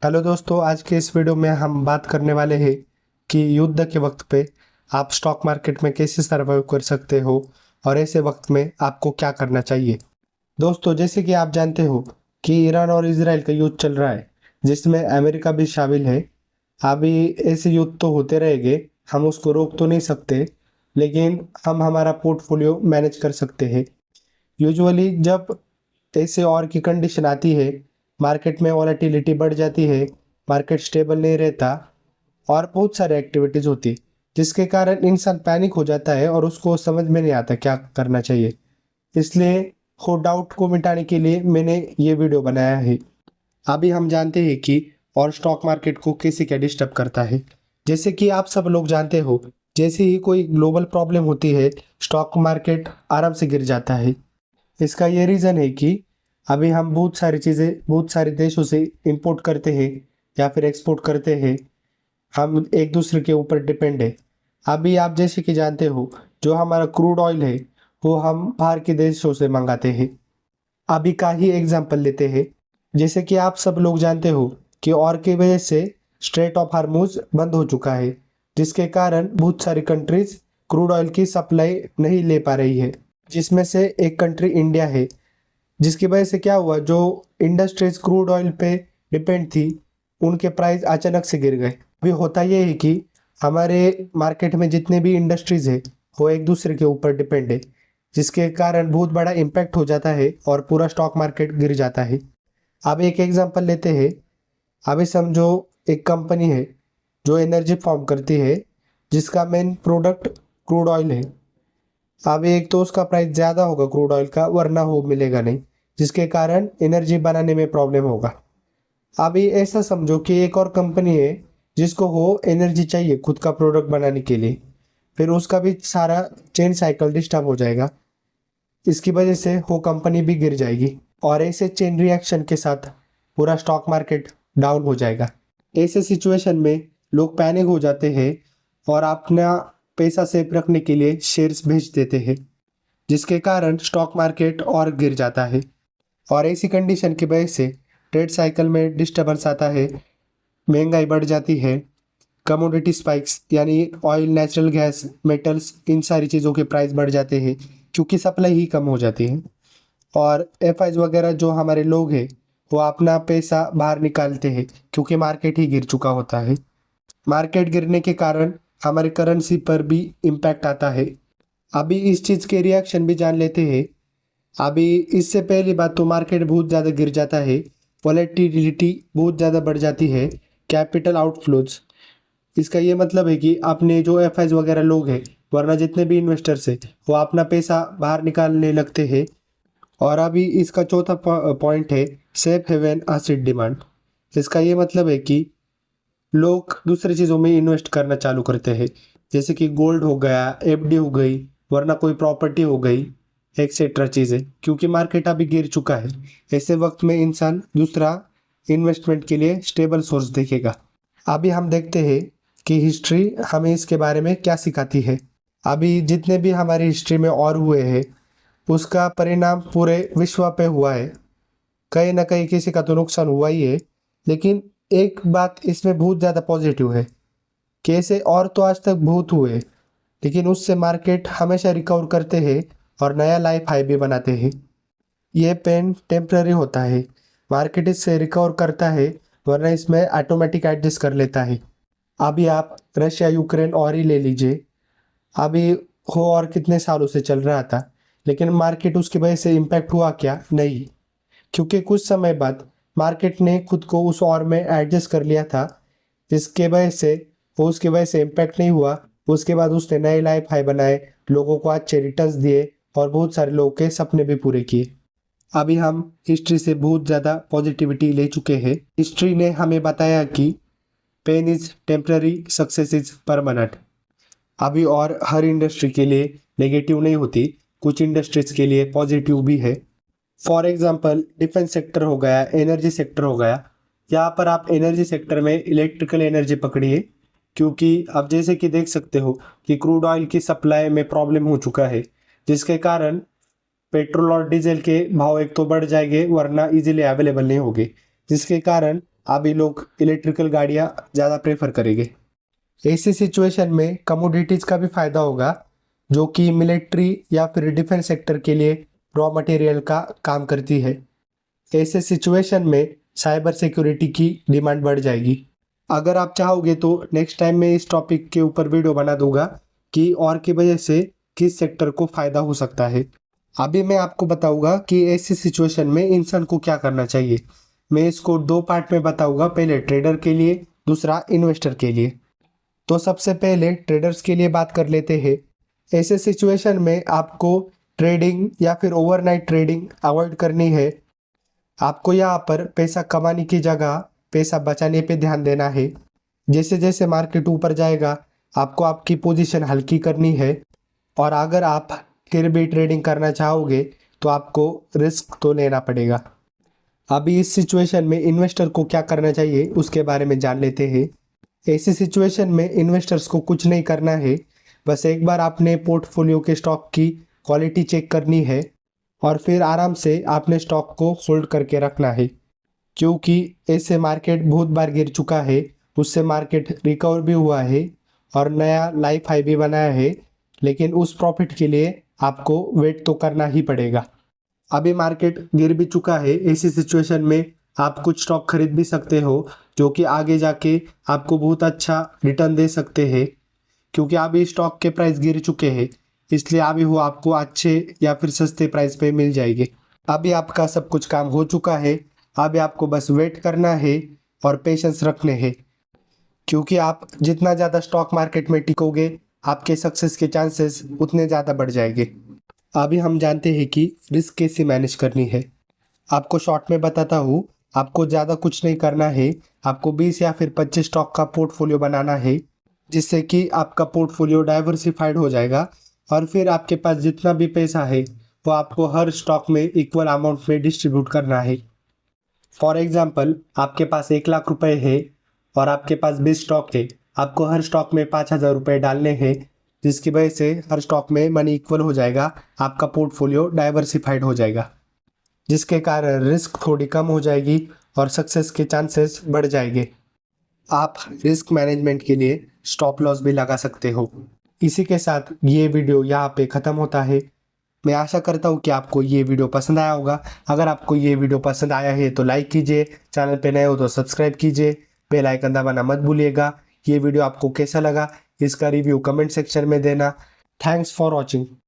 Hello दोस्तों, आज के इस वीडियो में हम बात करने वाले हैं कि युद्ध के वक्त पे आप स्टॉक मार्केट में कैसे सर्वाइव कर सकते हो और ऐसे वक्त में आपको क्या करना चाहिए। दोस्तों, जैसे कि आप जानते हो कि ईरान और इजराइल का युद्ध चल रहा है जिसमें अमेरिका भी शामिल है। अभी ऐसे युद्ध तो होते रहेंगे, हम उसको रोक तो नहीं सकते, लेकिन हम हमारा पोर्टफोलियो मैनेज कर सकते हैं। यूजुअली जब ऐसे और की कंडीशन आती है, मार्केट में वॉलेटिलिटी बढ़ जाती है, मार्केट स्टेबल नहीं रहता और बहुत सारे एक्टिविटीज़ होती है जिसके कारण इंसान पैनिक हो जाता है और उसको समझ में नहीं आता क्या करना चाहिए। इसलिए हो डाउट को मिटाने के लिए मैंने ये वीडियो बनाया है। अभी हम जानते हैं कि और स्टॉक मार्केट को कैसे क्या डिस्टर्ब करता है। जैसे कि आप सब लोग जानते हो, जैसे ही कोई ग्लोबल प्रॉब्लम होती है स्टॉक मार्केट आराम से गिर जाता है। इसका ये रीज़न है कि अभी हम बहुत सारी चीज़ें बहुत सारे देशों से इंपोर्ट करते हैं या फिर एक्सपोर्ट करते हैं। हम एक दूसरे के ऊपर डिपेंड है। अभी आप जैसे कि जानते हो, जो हमारा क्रूड ऑयल है वो हम बाहर के देशों से मंगाते हैं। अभी का ही एग्जांपल लेते हैं। जैसे कि आप सब लोग जानते हो कि और की वजह से स्ट्रेट ऑफ हार्मुज बंद हो चुका है, जिसके कारण बहुत सारी कंट्रीज क्रूड ऑयल की सप्लाई नहीं ले पा रही है, जिसमें से एक कंट्री इंडिया है। जिसकी वजह से क्या हुआ, जो इंडस्ट्रीज क्रूड ऑयल पे डिपेंड थी उनके प्राइस अचानक से गिर गए। अभी होता ये है कि हमारे मार्केट में जितने भी इंडस्ट्रीज है वो एक दूसरे के ऊपर डिपेंड है, जिसके कारण बहुत बड़ा इम्पैक्ट हो जाता है और पूरा स्टॉक मार्केट गिर जाता है। अब एक एग्जांपल लेते हैं। अभी समझो एक कंपनी है जो एनर्जी फॉर्म करती है, जिसका मेन प्रोडक्ट क्रूड ऑयल है। अब एक तो उसका प्राइस ज़्यादा होगा क्रूड ऑयल का, वरना हो मिलेगा नहीं, जिसके कारण एनर्जी बनाने में प्रॉब्लम होगा। अभी ऐसा समझो कि एक और कंपनी है जिसको हो एनर्जी चाहिए खुद का प्रोडक्ट बनाने के लिए, फिर उसका भी सारा चेन साइकिल डिस्टर्ब हो जाएगा। इसकी वजह से वो कंपनी भी गिर जाएगी और ऐसे चेन रिएक्शन के साथ पूरा स्टॉक मार्केट डाउन हो जाएगा। ऐसे सिचुएशन में लोग पैनिक हो जाते हैं और अपना पैसा सेफ रखने के लिए शेयर्स बेच देते हैं, जिसके कारण स्टॉक मार्केट और गिर जाता है। और ऐसी कंडीशन की वजह से ट्रेड साइकिल में डिस्टर्बेंस आता है, महंगाई बढ़ जाती है, कमोडिटी स्पाइक्स यानी ऑयल, नेचुरल गैस, मेटल्स, इन सारी चीज़ों के प्राइस बढ़ जाते हैं क्योंकि सप्लाई ही कम हो जाती है। और एफआईज वगैरह जो हमारे लोग हैं वो अपना पैसा बाहर निकालते हैं क्योंकि मार्केट ही गिर चुका होता है। मार्केट गिरने के कारण हमारे करेंसी पर भी इम्पैक्ट आता है। अभी इस चीज़ के रिएक्शन भी जान लेते हैं। अभी इससे पहली बात तो मार्केट बहुत ज़्यादा गिर जाता है, वॉलेटिलिटी बहुत ज़्यादा बढ़ जाती है, कैपिटल आउटफ्लोज। इसका ये मतलब है कि अपने जो एफआईज वगैरह लोग हैं, वरना जितने भी इन्वेस्टर्स हैं, वो अपना पैसा बाहर निकालने लगते हैं। और अभी इसका चौथा पॉइंट है सेफ हेवन एसिड डिमांड। इसका ये मतलब है कि लोग दूसरी चीज़ों में इन्वेस्ट करना चालू करते हैं, जैसे कि गोल्ड हो गया, एफडी हो गई, वरना कोई प्रॉपर्टी हो गई, एक्सेट्रा चीज़ें, क्योंकि मार्केट अभी गिर चुका है। ऐसे वक्त में इंसान दूसरा इन्वेस्टमेंट के लिए स्टेबल सोर्स देखेगा। अभी हम देखते हैं कि हिस्ट्री हमें इसके बारे में क्या सिखाती है। अभी जितने भी हमारी हिस्ट्री में और हुए हैं उसका परिणाम पूरे विश्व पे हुआ है। कहीं ना कहीं किसी का तो नुकसान हुआ ही है, लेकिन एक बात इसमें बहुत ज़्यादा पॉजिटिव है कि ऐसे और तो आज तक बहुत हुए, लेकिन उससे मार्केट हमेशा रिकवर करते हैं और नया लाइफ हाई भी बनाते हैं। ये पेन टेम्पररी होता है, मार्केट इससे रिकवर करता है, वरना इसमें ऑटोमेटिक एडजस्ट कर लेता है। अभी आप रशिया यूक्रेन और ही ले लीजिए। अभी हो और कितने सालों से चल रहा था, लेकिन मार्केट उसकी वजह से इम्पैक्ट हुआ क्या? नहीं, क्योंकि कुछ समय बाद मार्केट ने खुद को उस और में एडजस्ट कर लिया था, जिसके वजह से वो उसकी वजह से इम्पैक्ट नहीं हुआ। उसके बाद उसने नए लाइफ हाई बनाए, लोगों को अच्छे रिटर्न्स दिए और बहुत सारे लोगों के सपने भी पूरे किए। अभी हम हिस्ट्री से बहुत ज़्यादा पॉजिटिविटी ले चुके हैं। हिस्ट्री ने हमें बताया कि pain is temporary, success is permanent. अभी और हर इंडस्ट्री के लिए नेगेटिव नहीं होती, कुछ इंडस्ट्रीज के लिए पॉजिटिव भी है। फॉर एग्जांपल डिफेंस सेक्टर हो गया, एनर्जी सेक्टर हो गया। यहाँ पर आप एनर्जी सेक्टर में इलेक्ट्रिकल एनर्जी पकड़िए, क्योंकि आप जैसे कि देख सकते हो कि क्रूड ऑयल की सप्लाई में प्रॉब्लम हो चुका है, जिसके कारण पेट्रोल और डीजल के भाव एक तो बढ़ जाएंगे, वरना इजीली अवेलेबल नहीं होंगे, जिसके कारण अभी लोग इलेक्ट्रिकल गाड़ियाँ ज़्यादा प्रेफर करेंगे। ऐसी सिचुएशन में कमोडिटीज़ का भी फायदा होगा, जो कि मिलिट्री या फिर डिफेंस सेक्टर के लिए रॉ मटेरियल का काम करती है। ऐसे सिचुएशन में साइबर सिक्योरिटी की डिमांड बढ़ जाएगी। अगर आप चाहोगे तो नेक्स्ट टाइम मैं इस टॉपिक के ऊपर वीडियो बना दूंगा कि और की वजह से किस सेक्टर को फ़ायदा हो सकता है। अभी मैं आपको बताऊंगा कि ऐसी सिचुएशन में इंसान को क्या करना चाहिए। मैं इसको 2 पार्ट में बताऊंगा, पहले ट्रेडर के लिए, दूसरा इन्वेस्टर के लिए। तो सबसे पहले ट्रेडर्स के लिए बात कर लेते हैं। ऐसे सिचुएशन में आपको ट्रेडिंग या फिर ओवरनाइट ट्रेडिंग अवॉइड करनी है। आपको यहाँ पर पैसा कमाने की जगह पैसा बचाने पे ध्यान देना है। जैसे जैसे मार्केट ऊपर जाएगा आपको आपकी पोजीशन हल्की करनी है, और अगर आप फिर भी ट्रेडिंग करना चाहोगे तो आपको रिस्क तो लेना पड़ेगा। अभी इस सिचुएशन में इन्वेस्टर को क्या करना चाहिए उसके बारे में जान लेते हैं। ऐसी सिचुएशन में इन्वेस्टर्स को कुछ नहीं करना है, बस एक बार आपने पोर्टफोलियो के स्टॉक की क्वालिटी चेक करनी है और फिर आराम से आपने स्टॉक को होल्ड करके रखना है। क्योंकि ऐसे मार्केट बहुत बार गिर चुका है, उससे मार्केट रिकवर भी हुआ है और नया लाइफ हाई भी बनाया है, लेकिन उस प्रॉफिट के लिए आपको वेट तो करना ही पड़ेगा। अभी मार्केट गिर भी चुका है, ऐसी सिचुएशन में आप कुछ स्टॉक खरीद भी सकते हो जो कि आगे जाके आपको बहुत अच्छा रिटर्न दे सकते हैं। क्योंकि अभी स्टॉक के प्राइस गिर चुके हैं, इसलिए अभी वो आपको अच्छे या फिर सस्ते प्राइस पे मिल जाएंगे। अभी आपका सब कुछ काम हो चुका है, अभी आपको बस वेट करना है और पेशेंस रखने हैं। क्योंकि आप जितना ज़्यादा स्टॉक मार्केट में टिकोगे आपके सक्सेस के चांसेस उतने ज़्यादा बढ़ जाएंगे। अभी हम जानते हैं कि रिस्क कैसे मैनेज करनी है। आपको शॉर्ट में बताता हूँ। आपको ज़्यादा कुछ नहीं करना है, आपको 20 या फिर 25 स्टॉक का पोर्टफोलियो बनाना है, जिससे कि आपका पोर्टफोलियो डाइवर्सिफाइड हो जाएगा और फिर आपके पास जितना भी पैसा है वो आपको हर स्टॉक में इक्वल अमाउंट में डिस्ट्रीब्यूट करना है। फॉर एग्जाम्पल, आपके पास 1 लाख रुपए है और आपके पास 20 स्टॉक है, आपको हर स्टॉक में 5,000 रुपये डालने हैं, जिसकी वजह से हर स्टॉक में मनी इक्वल हो जाएगा, आपका पोर्टफोलियो डाइवर्सिफाइड हो जाएगा, जिसके कारण रिस्क थोड़ी कम हो जाएगी और सक्सेस के चांसेस बढ़ जाएंगे। आप रिस्क मैनेजमेंट के लिए स्टॉप लॉस भी लगा सकते हो। इसी के साथ ये वीडियो यहाँ पे ख़त्म होता है। मैं आशा करता हूँ कि आपको ये वीडियो पसंद आया होगा। अगर आपको ये वीडियो पसंद आया है तो लाइक कीजिए, चैनल पे नए हो तो सब्सक्राइब कीजिए, बेल आइकन दबाना मत भूलिएगा। ये वीडियो आपको कैसा लगा इसका रिव्यू कमेंट सेक्शन में देना। Thanks for watching.